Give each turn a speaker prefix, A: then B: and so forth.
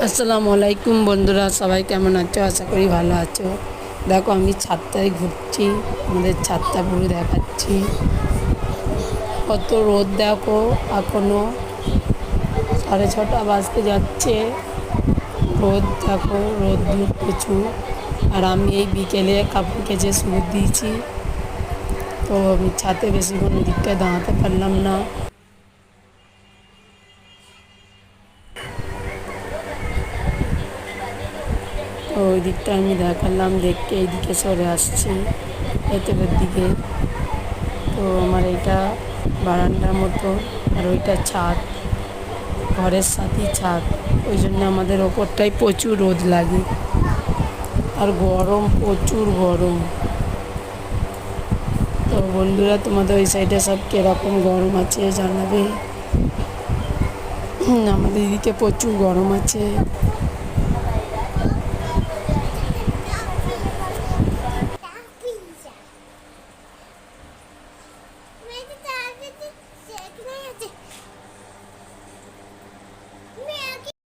A: আসসালামু আলাইকুম বন্ধুরা, সবাই কেমন আছো? আশা করি ভালো আছো। দেখো আমি ছাদটায় ঘুরছি, আমাদের ছাদটা পুরো দেখাচ্ছি। কত রোদ দেখো, এখনও 6:30 বাজতে যাচ্ছে। রোদ দেখো, রোদ দূর প্রচুর। আর আমি এই বিকেলে কাপড় কেচে শুয়ে দিয়েছি, তো আমি ছাদে বেশিক্ষণ ওদিকটায় দাঁড়াতে পারলাম না। তো ওই দিকটা আমি দেখালাম, দেখতে এইদিকে সরে আসছি ভেতরের দিকে। তো আমার এইটা বারান্দার মতো, আর ওইটা ছাদ, ঘরের সাথেই ছাদ। ওই জন্য আমাদের ওপরটায় প্রচুর রোদ লাগে, আর গরম, প্রচুর গরম। তো বন্ধুরা, তোমাদের ওই সাইডে সব কীরকম গরম আছে জানাবে। আমাদের এদিকে প্রচুর গরম আছে।